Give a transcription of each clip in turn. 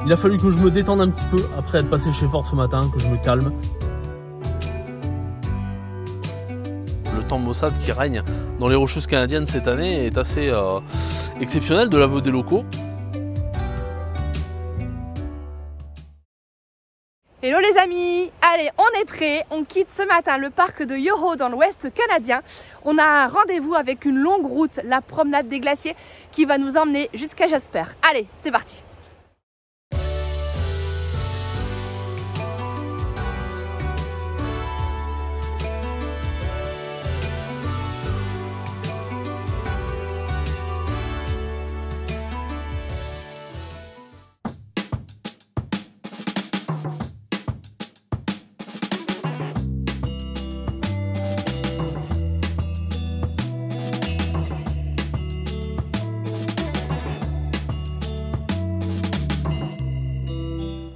Il a fallu que je me détende un petit peu après être passé chez Ford ce matin, que je me calme. Le temps maussade qui règne dans les Rocheuses canadiennes cette année est assez exceptionnel de l'aveu des locaux. Hello les amis, allez on est prêts, on quitte ce matin le parc de Yoho dans l'ouest canadien. On a un rendez-vous avec une longue route, la promenade des glaciers, qui va nous emmener jusqu'à Jasper. Allez, c'est parti.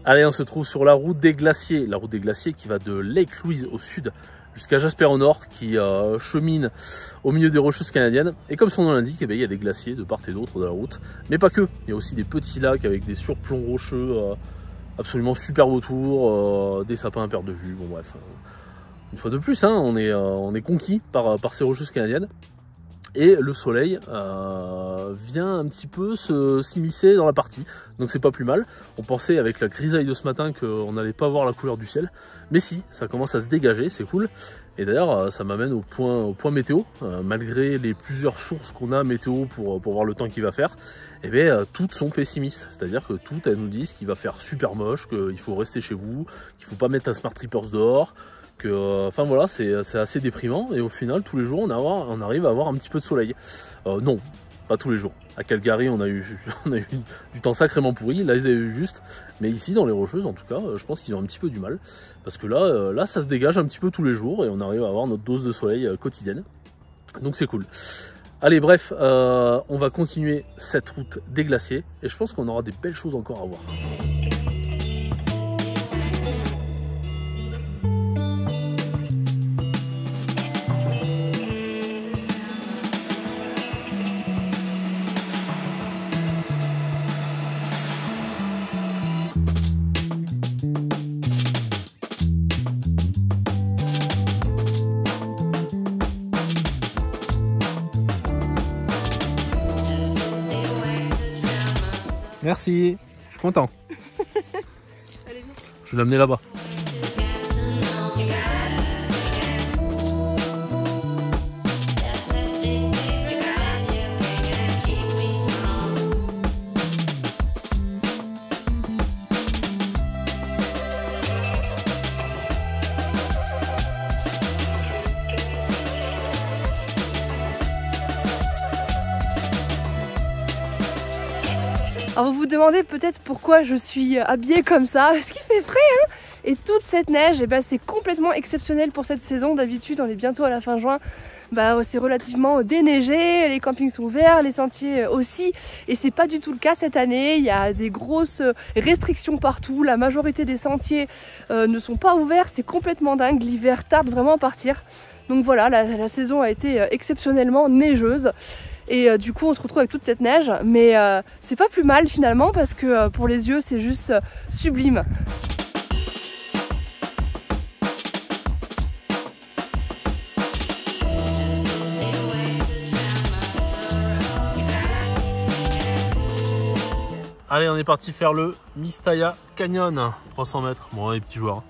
Allez, on se trouve sur la route des glaciers qui va de Lake Louise au sud jusqu'à Jasper au nord, qui chemine au milieu des Rocheuses canadiennes. Et comme son nom l'indique, il y a des glaciers de part et d'autre de la route, mais pas que. Il y a aussi des petits lacs avec des surplombs rocheux absolument superbes autour, des sapins à perte de vue. Bon bref, une fois de plus, hein, on est conquis par ces Rocheuses canadiennes. Et le soleil vient un petit peu s'immiscer dans la partie, donc c'est pas plus mal. On pensait avec la grisaille de ce matin qu'on n'allait pas voir la couleur du ciel, mais si, ça commence à se dégager, c'est cool. Et d'ailleurs ça m'amène au point météo, malgré les plusieurs sources qu'on a météo pour voir le temps qu'il va faire, et bien toutes sont pessimistes, c'est-à-dire que toutes elles nous disent qu'il va faire super moche, qu'il faut rester chez vous, qu'il faut pas mettre un Smart Trippers dehors, enfin voilà, c'est assez déprimant. Et au final tous les jours on arrive à avoir un petit peu de soleil. Non, pas tous les jours. À Calgary on a eu du temps sacrément pourri, là ils avaient eu juste, mais ici dans les Rocheuses en tout cas je pense qu'ils ont un petit peu du mal, parce que là ça se dégage un petit peu tous les jours et on arrive à avoir notre dose de soleil quotidienne, donc c'est cool. Allez bref, on va continuer cette route des glaciers et je pense qu'on aura des belles choses encore à voir. Merci, je suis content. Je vais l'amener là-bas. Alors vous vous demandez peut-être pourquoi je suis habillée comme ça, parce qu'il fait frais hein. Et toute cette neige, c'est complètement exceptionnel pour cette saison. D'habitude on est bientôt à la fin juin, c'est relativement déneigé, les campings sont ouverts, les sentiers aussi, et c'est pas du tout le cas cette année. Il y a des grosses restrictions partout, la majorité des sentiers ne sont pas ouverts, c'est complètement dingue, l'hiver tarde vraiment à partir. Donc voilà, la saison a été exceptionnellement neigeuse. Et du coup on se retrouve avec toute cette neige, mais c'est pas plus mal finalement, parce que pour les yeux c'est juste sublime. Allez, on est parti faire le Mistaya Canyon, 300 mètres. Bon, les petits joueurs,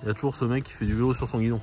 il y a toujours ce mec qui fait du vélo sur son guidon.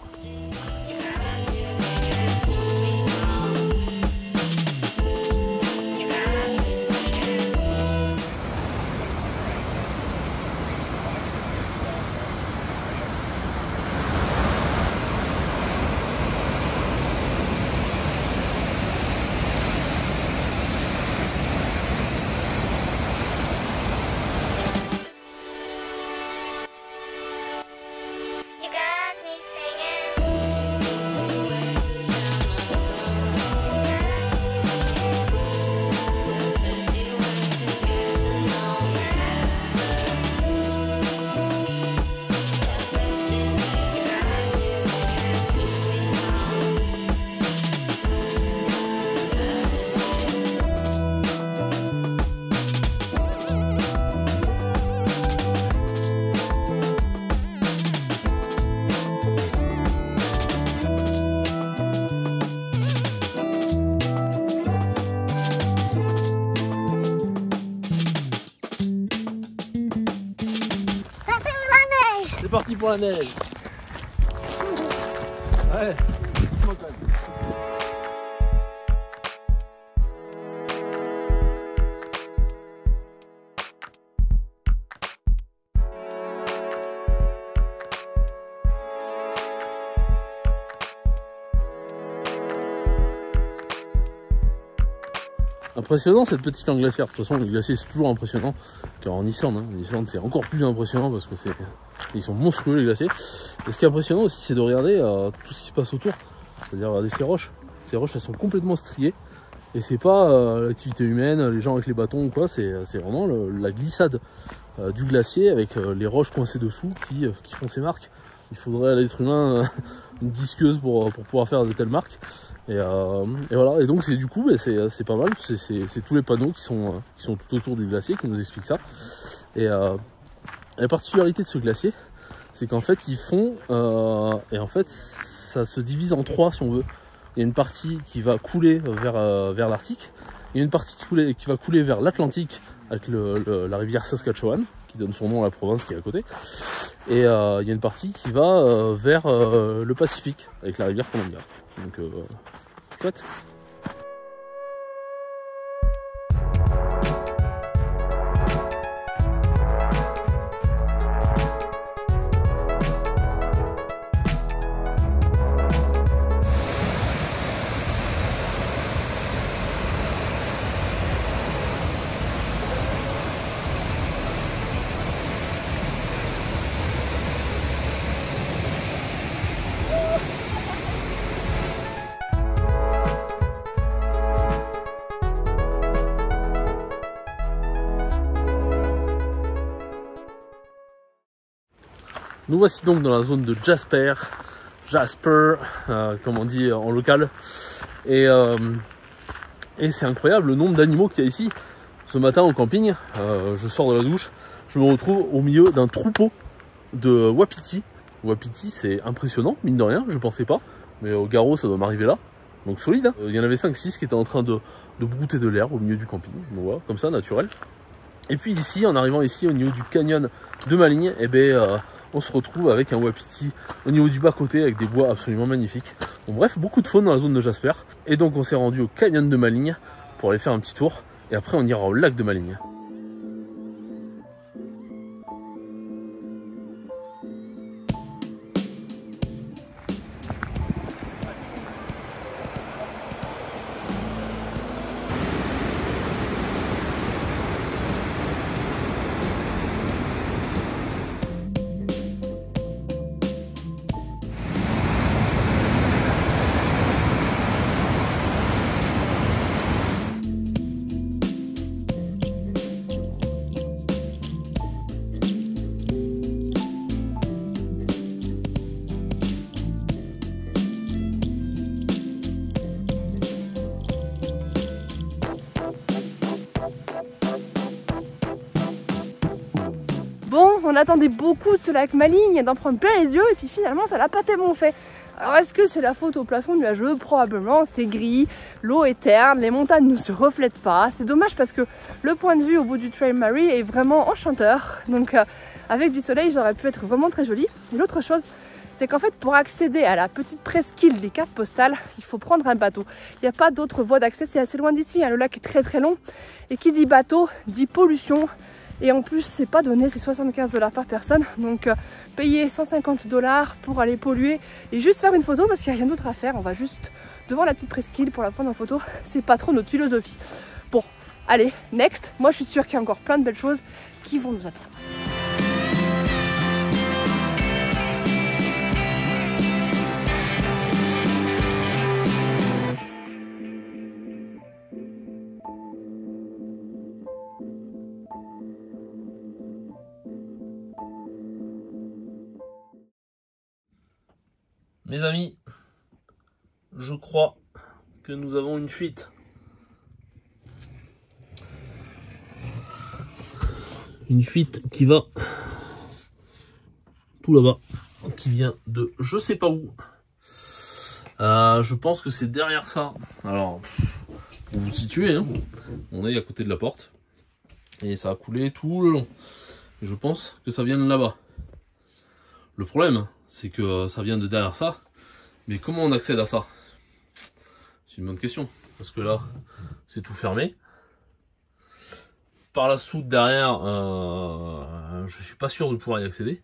parti pour la neige. Ouais. Impressionnant cette petite langue glaciaire. De toute façon, les glaciers c'est toujours impressionnant. Car en Islande, en Islande c'est encore plus impressionnant parce que ils sont monstrueux les glaciers. Et ce qui est impressionnant aussi, c'est de regarder tout ce qui se passe autour. C'est-à-dire regarder ces roches. Ces roches, elles sont complètement striées. Et c'est pas l'activité humaine, les gens avec les bâtons ou quoi. C'est vraiment la glissade du glacier avec les roches coincées dessous qui font ces marques. Il faudrait à l'être humain une disqueuse pour pouvoir faire de telles marques. Et voilà, et donc c'est du coup c'est pas mal, c'est tous les panneaux qui sont tout autour du glacier qui nous expliquent ça. Et la particularité de ce glacier, c'est qu'en fait ils font et en fait ça se divise en trois si on veut. Il y a une partie qui va couler vers l'Arctique, il y a une partie qui va couler vers l'Atlantique avec la rivière Saskatchewan qui donne son nom à la province qui est à côté. Et il y a une partie qui va vers le Pacifique avec la rivière Columbia. Donc chouette. Nous voici donc dans la zone de Jasper, comme on dit en local. Et c'est incroyable le nombre d'animaux qu'il y a ici. Ce matin au camping, je sors de la douche, je me retrouve au milieu d'un troupeau de wapitis. Wapitis, c'est impressionnant, mine de rien, je pensais pas. Mais au garrot, ça doit m'arriver là. Donc solide, hein. Il y en avait 5-6 qui étaient en train de brouter de l'herbe au milieu du camping. Donc voilà, comme ça, naturel. Et puis ici, en arrivant ici au niveau du canyon de Maligne, eh ben, on se retrouve avec un wapiti au niveau du bas-côté avec des bois absolument magnifiques. Bon, bref, beaucoup de faune dans la zone de Jasper. Et donc on s'est rendu au canyon de Maligne pour aller faire un petit tour. Et après on ira au lac de Maligne. On attendait beaucoup de ce lac Maligne, d'en prendre plein les yeux, et puis finalement ça l'a pas tellement fait. Alors est-ce que c'est la faute au plafond nuageux? Probablement, c'est gris, l'eau est terne, les montagnes ne se reflètent pas. C'est dommage parce que le point de vue au bout du Trail Murray est vraiment enchanteur. Donc avec du soleil, ça aurait pu être vraiment très joli. Et l'autre chose, c'est qu'en fait pour accéder à la petite presqu'île des cartes postales, il faut prendre un bateau. Il n'y a pas d'autre voie d'accès, c'est assez loin d'ici, hein. Le lac est très très long. Et qui dit bateau, dit pollution. Et en plus, c'est pas donné, c'est 75 $ par personne. Donc, payer 150 $ pour aller polluer et juste faire une photo parce qu'il n'y a rien d'autre à faire. On va juste devant la petite presqu'île pour la prendre en photo. C'est pas trop notre philosophie. Bon, allez, next. Moi, je suis sûre qu'il y a encore plein de belles choses qui vont nous attendre. Mes amis, je crois que nous avons une fuite. Une fuite qui va tout là-bas, qui vient de je sais pas où. Je pense que c'est derrière ça. Alors, pour vous situer, hein, on est à côté de la porte. Et ça a coulé tout le long. Je pense que ça vient de là-bas. Le problème, c'est que ça vient de derrière ça. Mais comment on accède à ça? C'est une bonne question. Parce que là, c'est tout fermé. Par la soute derrière, je suis pas sûr de pouvoir y accéder.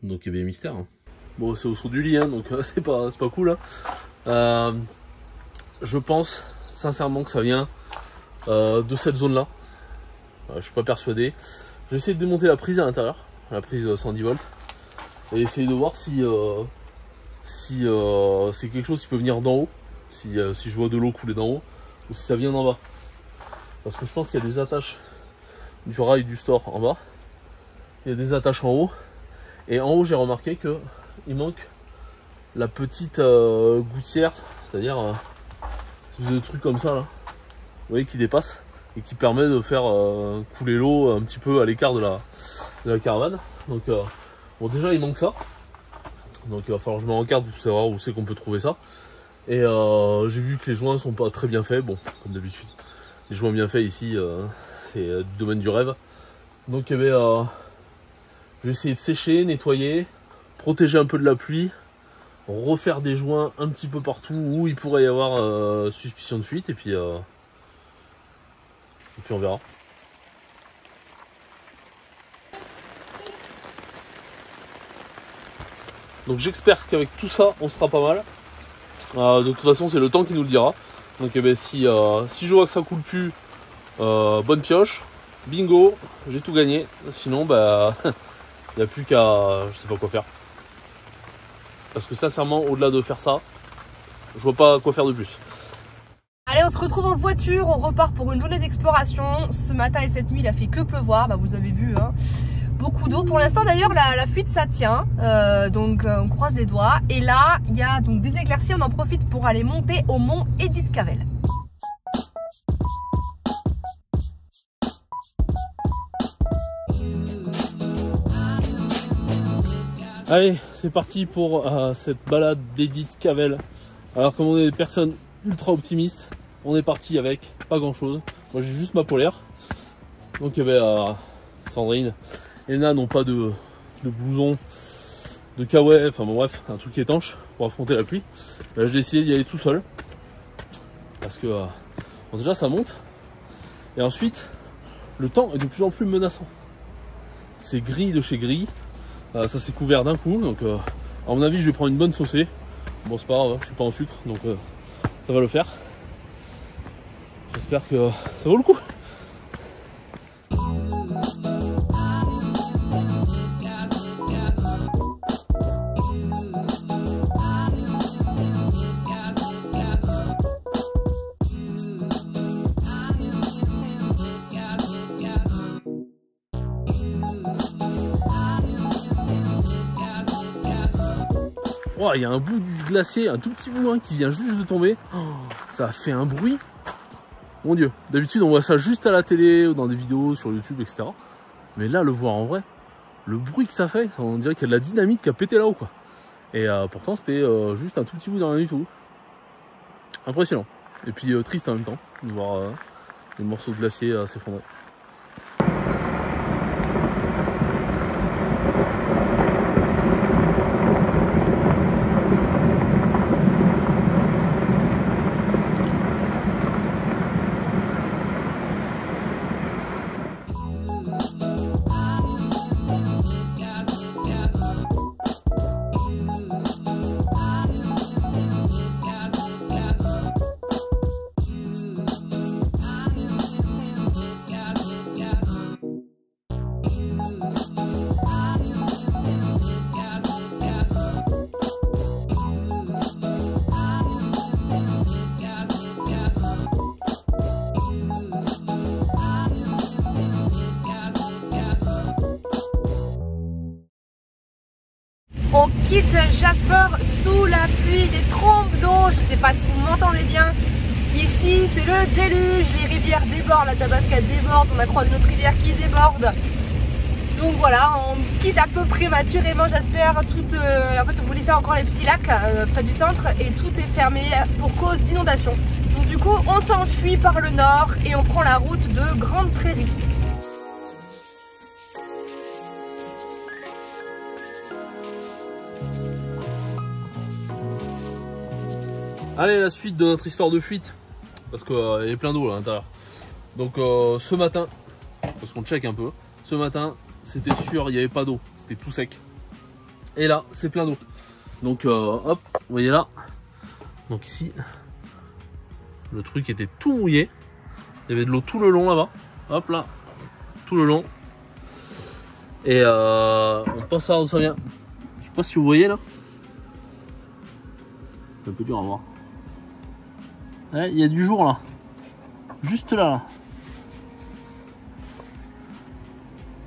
Donc il y avait mystère. Hein. Bon, c'est au saut du lit, hein, donc c'est pas cool. Hein. Je pense sincèrement que ça vient de cette zone-là. Je suis pas persuadé. J'ai essayé de démonter la prise à l'intérieur, la prise 110 volts, et essayer de voir si c'est quelque chose qui peut venir d'en haut, si je vois de l'eau couler d'en haut, ou si ça vient d'en bas. Parce que je pense qu'il y a des attaches du rail du store en bas, il y a des attaches en haut, et en haut j'ai remarqué que il manque la petite gouttière, c'est-à-dire ce truc comme ça là, vous voyez, qui dépasse et qui permet de faire couler l'eau un petit peu à l'écart de la caravane. Donc bon, déjà il manque ça, donc il va falloir que je me regarde pour savoir où c'est qu'on peut trouver ça. Et j'ai vu que les joints sont pas très bien faits, bon comme d'habitude. Les joints bien faits ici, c'est du domaine du rêve. Donc je vais essayer de sécher, nettoyer, protéger un peu de la pluie, refaire des joints un petit peu partout où il pourrait y avoir suspicion de fuite, et puis on verra. Donc j'espère qu'avec tout ça, on sera pas mal. De toute façon, c'est le temps qui nous le dira. Donc eh ben, si je vois que ça coule plus, bonne pioche, bingo, j'ai tout gagné. Sinon, bah, il n'y a plus qu'à, je sais pas quoi faire. Parce que sincèrement, au-delà de faire ça, je vois pas quoi faire de plus. Allez, on se retrouve en voiture, on repart pour une journée d'exploration. Ce matin et cette nuit, il a fait que pleuvoir, bah, vous avez vu, hein. Beaucoup d'eau. Pour l'instant d'ailleurs la fuite ça tient, donc on croise les doigts. Et là il y a donc des éclaircies, on en profite pour aller monter au mont Edith Cavell. Allez, c'est parti pour cette balade d'Edith Cavell. Alors comme on est des personnes ultra optimistes, on est parti avec pas grand chose. Moi j'ai juste ma polaire. Donc il y avait Sandrine et Lena n'ont pas de blouson, de kawaii, enfin bon bref, un truc étanche pour affronter la pluie. Là j'ai décidé d'y aller tout seul. Parce que bon, déjà ça monte. Et ensuite, le temps est de plus en plus menaçant. C'est gris de chez gris. Ça s'est couvert d'un coup. Donc à mon avis je vais prendre une bonne saucée. Bon c'est pas grave, je suis pas en sucre, donc ça va le faire. J'espère que ça vaut le coup. Il y a un bout du glacier, un tout petit bout hein, qui vient juste de tomber. Oh, ça a fait un bruit. Mon Dieu, d'habitude on voit ça juste à la télé ou dans des vidéos sur YouTube, etc. Mais là, le voir en vrai, le bruit que ça fait, on dirait qu'il y a de la dynamite qui a pété là-haut, quoi. Et pourtant c'était juste un tout petit bout dans rien du tout. Impressionnant. Et puis triste en même temps de voir les morceaux de glacier s'effondrer. On quitte Jasper sous la pluie, des trompes d'eau, je ne sais pas si vous m'entendez bien. Ici c'est le déluge, les rivières débordent, la Tabasca déborde, on a croisé notre rivière qui déborde. Donc voilà, on quitte un peu prématurément Jasper. En fait on voulait faire encore les petits lacs près du centre et tout est fermé pour cause d'inondation. Donc du coup on s'enfuit par le nord et on prend la route de Grande Prairie. Allez, la suite de notre histoire de fuite. Parce qu'il y avait plein d'eau là à l'intérieur. Donc ce matin, parce qu'on check un peu, ce matin c'était sûr, il n'y avait pas d'eau, c'était tout sec. Et là, c'est plein d'eau. Donc hop, vous voyez là. Donc ici, le truc était tout mouillé. Il y avait de l'eau tout le long là-bas. Hop là, tout le long. Et on pense à où ça vient. Je sais pas si vous voyez là. C'est un peu dur à voir. Ouais, il y a du jour là. Juste là.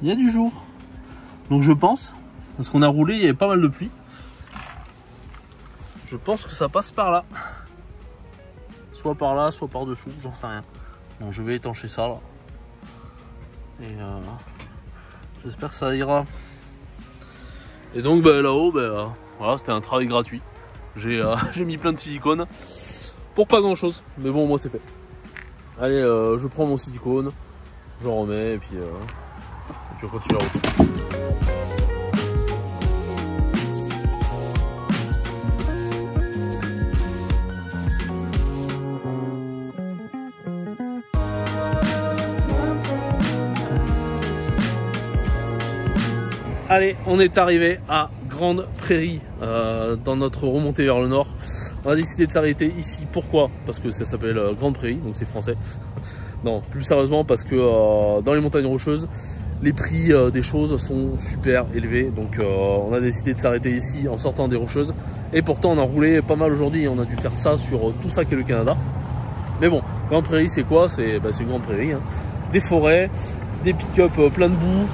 Il y a du jour. Donc je pense, parce qu'on a roulé, il y avait pas mal de pluie. Je pense que ça passe par là. Soit par là, soit par dessous, j'en sais rien. Donc je vais étancher ça là. Et j'espère que ça ira. Et donc là-haut, voilà, c'était un travail gratuit. J'ai mis plein de silicone pour pas grand chose. Mais bon, moi c'est fait. Allez, je prends mon silicone, j'en remets et puis on continue la route. Allez, on est arrivé à Grande Prairie dans notre remontée vers le nord. On a décidé de s'arrêter ici. Pourquoi? Parce que ça s'appelle Grande Prairie, donc c'est français. Non, plus sérieusement parce que dans les montagnes rocheuses, les prix des choses sont super élevés. Donc on a décidé de s'arrêter ici en sortant des rocheuses. Et pourtant on a roulé pas mal aujourd'hui. On a dû faire ça sur tout ça qui est le Canada. Mais bon, Grande Prairie c'est quoi? C'est une Grande Prairie, hein. Des forêts, des pick-up plein de boue,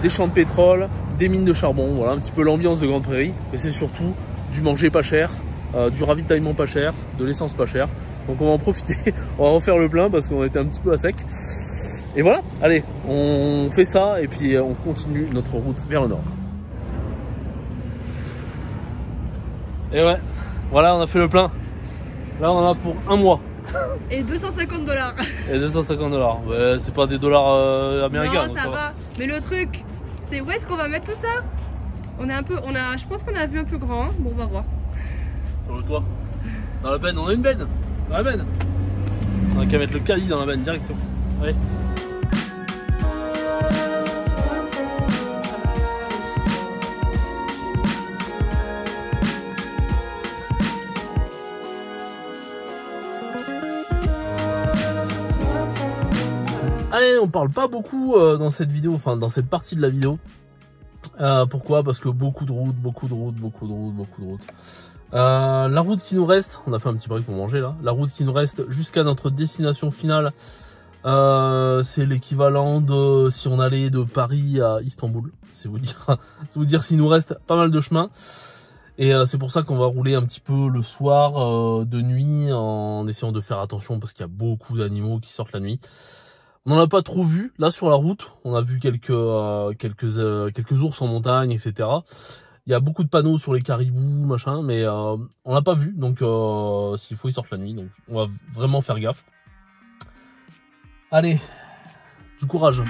des champs de pétrole, des mines de charbon. Voilà un petit peu l'ambiance de Grande Prairie. Mais c'est surtout du manger pas cher, du ravitaillement pas cher, de l'essence pas chère. Donc on va en profiter, on va refaire le plein parce qu'on était un petit peu à sec. Et voilà, allez, on fait ça et puis on continue notre route vers le nord. Et ouais, voilà, on a fait le plein. Là, on en a pour un mois. Et 250 $. Et 250 $. Ouais, c'est pas des dollars américains. Non, ça va. Mais le truc, c'est où est-ce qu'on va mettre tout ça? Je pense qu'on a vu un peu grand. Hein. Bon, on va voir. Sur le toit. Dans la benne, on a une benne. Dans la benne. On a qu'à mettre le caddie dans la benne directement. Allez. Allez, on parle pas beaucoup dans cette vidéo, enfin dans cette partie de la vidéo. Pourquoi? Parce que beaucoup de routes. La route qui nous reste, on a fait un petit break pour manger là. La route qui nous reste jusqu'à notre destination finale, c'est l'équivalent de si on allait de Paris à Istanbul. C'est vous dire s'il nous reste pas mal de chemin. Et c'est pour ça qu'on va rouler un petit peu le soir, de nuit, en essayant de faire attention parce qu'il y a beaucoup d'animaux qui sortent la nuit. On n'en a pas trop vu là sur la route. On a vu quelques ours en montagne, etc. Il y a beaucoup de panneaux sur les caribous, machin, mais on l'a pas vu. Donc s'il faut, ils sortent la nuit. Donc on va vraiment faire gaffe. Allez, du courage.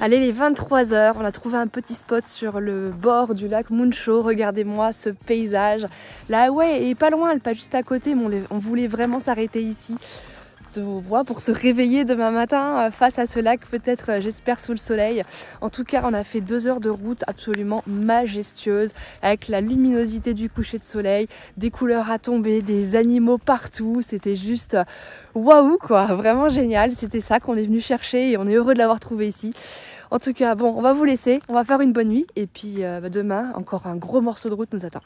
Allez, les 23 h, on a trouvé un petit spot sur le bord du lac Muncho. Regardez-moi ce paysage. Là, ouais, et pas loin, pas juste à côté, mais on voulait vraiment s'arrêter ici. pour se réveiller demain matin face à ce lac, peut-être j'espère sous le soleil. En tout cas, on a fait 2 heures de route absolument majestueuse avec la luminosité du coucher de soleil, des couleurs à tomber, des animaux partout. C'était juste waouh quoi, vraiment génial. C'était ça qu'on est venu chercher et on est heureux de l'avoir trouvé ici. En tout cas, bon, on va vous laisser, on va faire une bonne nuit et puis demain, encore un gros morceau de route nous attend.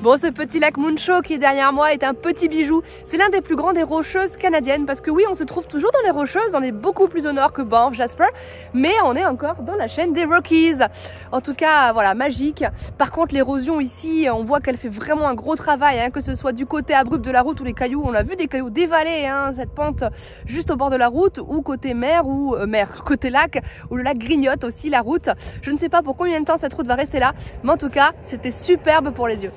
Bon, ce petit lac Muncho qui est derrière moi est un petit bijou. C'est l'un des plus grands des rocheuses canadiennes parce que oui, on se trouve toujours dans les rocheuses, on est beaucoup plus au nord que Banff, Jasper, mais on est encore dans la chaîne des Rockies. En tout cas, voilà, magique. Par contre, l'érosion ici, on voit qu'elle fait vraiment un gros travail, hein, que ce soit du côté abrupt de la route ou les cailloux. On a vu des cailloux dévaler, hein, cette pente juste au bord de la route, ou côté mer, ou côté lac, où le lac grignote aussi la route. Je ne sais pas pour combien de temps cette route va rester là, mais en tout cas, c'était superbe pour les yeux.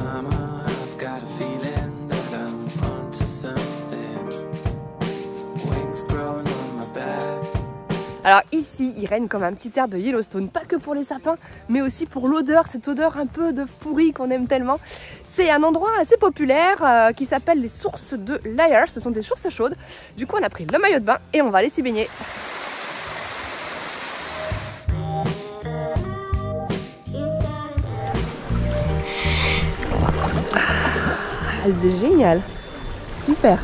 I've got a feeling that I'm onto something. Wings growing on my back. Alors ici, il règne comme un petit air de Yellowstone, pas que pour les sapins, mais aussi pour l'odeur, cette odeur un peu de pourri qu'on aime tellement. C'est un endroit assez populaire qui s'appelle les sources de Lyre, ce sont des sources chaudes. Du coup, on a pris le maillot de bain et on va aller s'y baigner. C'est génial, super.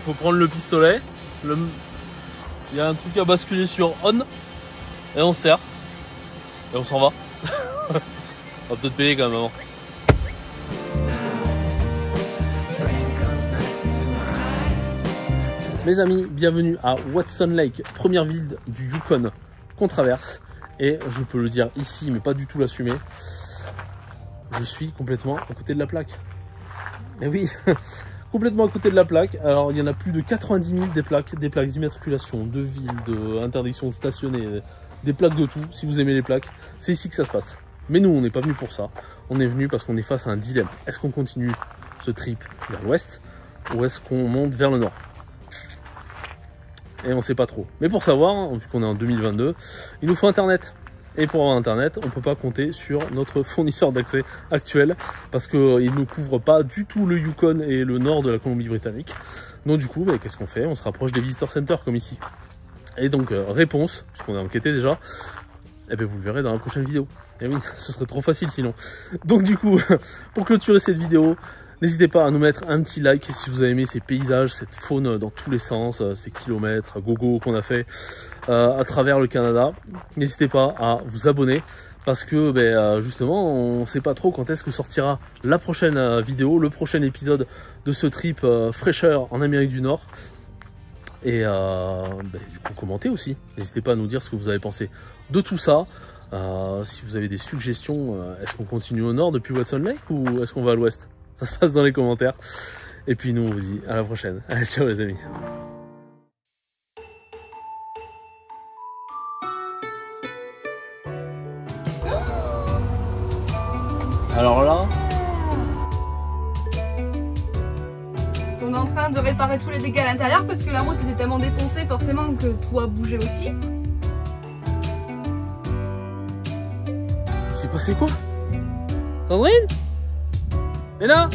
Faut prendre le pistolet, il y a un truc à basculer sur on et on serre et on s'en va. On va peut-être payer quand même avant. Mes amis, bienvenue à Watson Lake, première ville du Yukon qu'on traverse. Et je peux le dire ici, mais pas du tout l'assumer, je suis complètement à côté de la plaque. Et oui, complètement à côté de la plaque. Alors il y en a plus de 90 000 des plaques d'immatriculation, de ville, d'interdiction de stationner, des plaques de tout. Si vous aimez les plaques, c'est ici que ça se passe. Mais nous, on n'est pas venu pour ça. On est venu parce qu'on est face à un dilemme. Est-ce qu'on continue ce trip vers l'ouest ou est-ce qu'on monte vers le nord? Et on ne sait pas trop. Mais pour savoir, vu qu'on est en 2022, il nous faut Internet. Et pour avoir Internet, on ne peut pas compter sur notre fournisseur d'accès actuel parce qu'il ne couvre pas du tout le Yukon et le nord de la Colombie-Britannique. Donc du coup, bah, qu'est-ce qu'on fait? On se rapproche des visitor centers comme ici. Et donc, réponse, puisqu'on a enquêté déjà, eh bien, vous le verrez dans la prochaine vidéo. Et oui, ce serait trop facile sinon. Donc du coup, pour clôturer cette vidéo, n'hésitez pas à nous mettre un petit like si vous avez aimé ces paysages, cette faune dans tous les sens, ces kilomètres à gogo qu'on a fait à travers le Canada. N'hésitez pas à vous abonner parce que justement, on ne sait pas trop quand est-ce que sortira la prochaine vidéo, le prochain épisode de ce trip fraîcheur en Amérique du Nord. Et du coup, commentez aussi. N'hésitez pas à nous dire ce que vous avez pensé de tout ça. Si vous avez des suggestions, est-ce qu'on continue au nord depuis Watson Lake ou est-ce qu'on va à l'ouest? Ça se passe dans les commentaires. Et puis nous, on vous dit à la prochaine. Allez, ciao les amis. Alors là... On est en train de réparer tous les dégâts à l'intérieur parce que la route était tellement défoncée forcément que tout a bougé aussi. Il s'est passé quoi? Sandrine? Léna?